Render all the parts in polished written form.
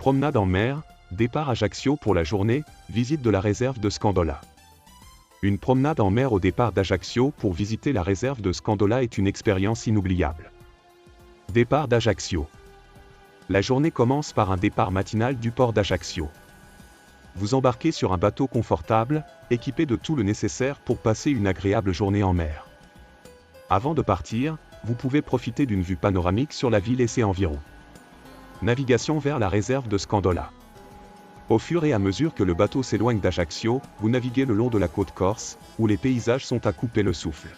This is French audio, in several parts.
Promenade en mer, départ Ajaccio pour la journée, visite de la réserve de Scandola. Une promenade en mer au départ d'Ajaccio pour visiter la réserve de Scandola est une expérience inoubliable. Départ d'Ajaccio. La journée commence par un départ matinal du port d'Ajaccio. Vous embarquez sur un bateau confortable, équipé de tout le nécessaire pour passer une agréable journée en mer. Avant de partir, vous pouvez profiter d'une vue panoramique sur la ville et ses environs. Navigation vers la réserve de Scandola. Au fur et à mesure que le bateau s'éloigne d'Ajaccio, vous naviguez le long de la côte corse, où les paysages sont à couper le souffle.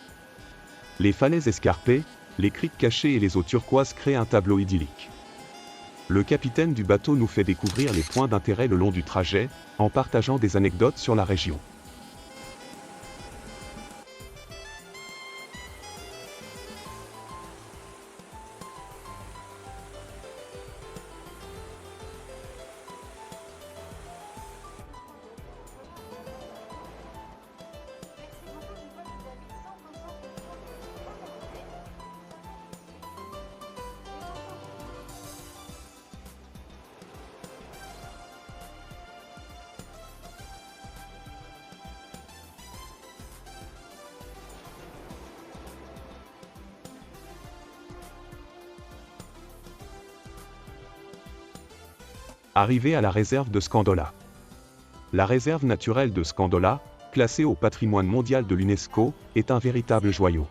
Les falaises escarpées, les criques cachées et les eaux turquoises créent un tableau idyllique. Le capitaine du bateau nous fait découvrir les points d'intérêt le long du trajet, en partageant des anecdotes sur la région. Arrivé à la réserve de Scandola. La réserve naturelle de Scandola, classée au patrimoine mondial de l'UNESCO, est un véritable joyau.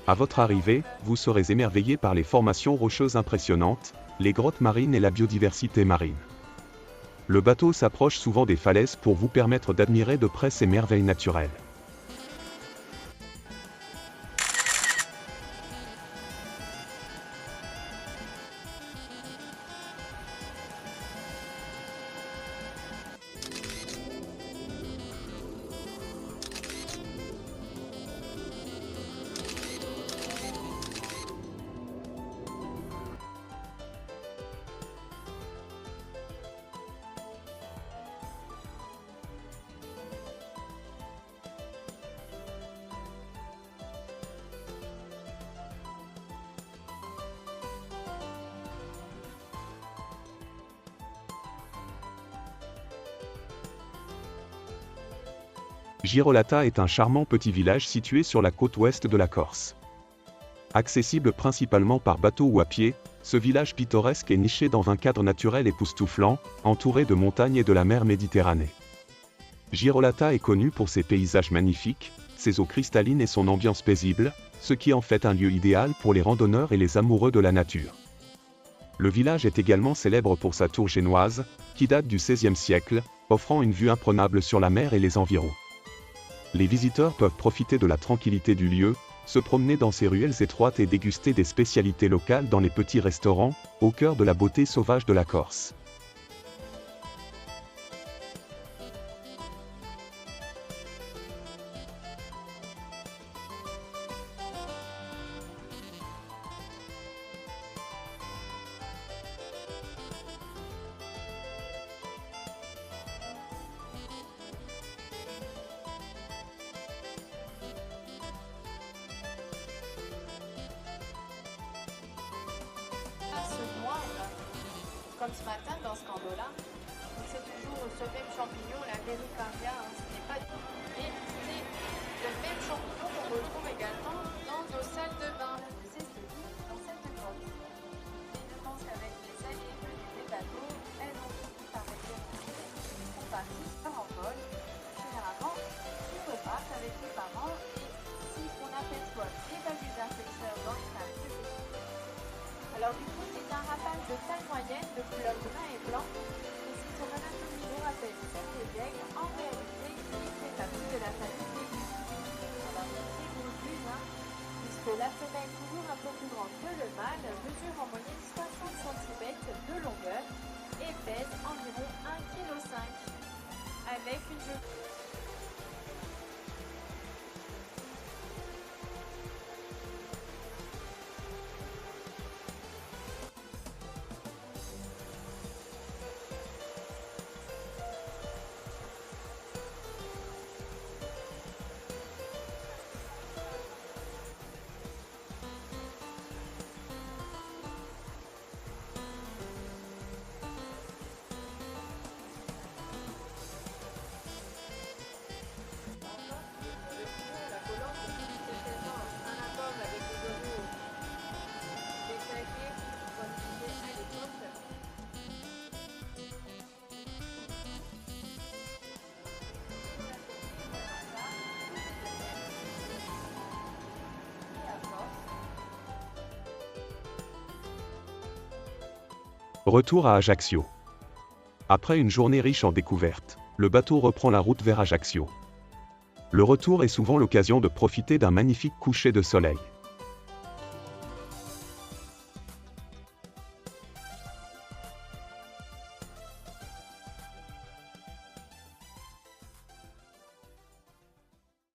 À votre arrivée, vous serez émerveillé par les formations rocheuses impressionnantes, les grottes marines et la biodiversité marine. Le bateau s'approche souvent des falaises pour vous permettre d'admirer de près ces merveilles naturelles. Girolata est un charmant petit village situé sur la côte ouest de la Corse. Accessible principalement par bateau ou à pied, ce village pittoresque est niché dans un cadre naturel époustouflant, entouré de montagnes et de la mer Méditerranée. Girolata est connu pour ses paysages magnifiques, ses eaux cristallines et son ambiance paisible, ce qui en fait un lieu idéal pour les randonneurs et les amoureux de la nature. Le village est également célèbre pour sa tour génoise, qui date du XVIe siècle, offrant une vue imprenable sur la mer et les environs. Les visiteurs peuvent profiter de la tranquillité du lieu, se promener dans ses ruelles étroites et déguster des spécialités locales dans les petits restaurants, au cœur de la beauté sauvage de la Corse. Comme ce matin dans Scandola, c'est toujours ce même champignon, la Verucaria, ce n'est pas et c'est le même champignon qu'on retrouve également dans nos salles de bain. C'est ce que dit dans cette grotte. Et je pense qu'avec les alliés des bateaux, elles ont fini par réaliser on partit par en vol. Généralement, on repart avec les parents et si on aperçoit des values d'infecteurs dans les salles de bain. Alors du coup, c'est un rapage de taille moyenne de couleur brun et blanc. Et si son anatomie nous rappelle celle des aigles, en réalité, il fait partie de la famille des gus. Alors c'est gros gus, puisque la femelle toujours un peu plus grande que le mâle mesure en moyenne 60 cm de longueur et pèse environ 1,5 kg. Avec une jolie... Retour à Ajaccio. Après une journée riche en découvertes, le bateau reprend la route vers Ajaccio. Le retour est souvent l'occasion de profiter d'un magnifique coucher de soleil.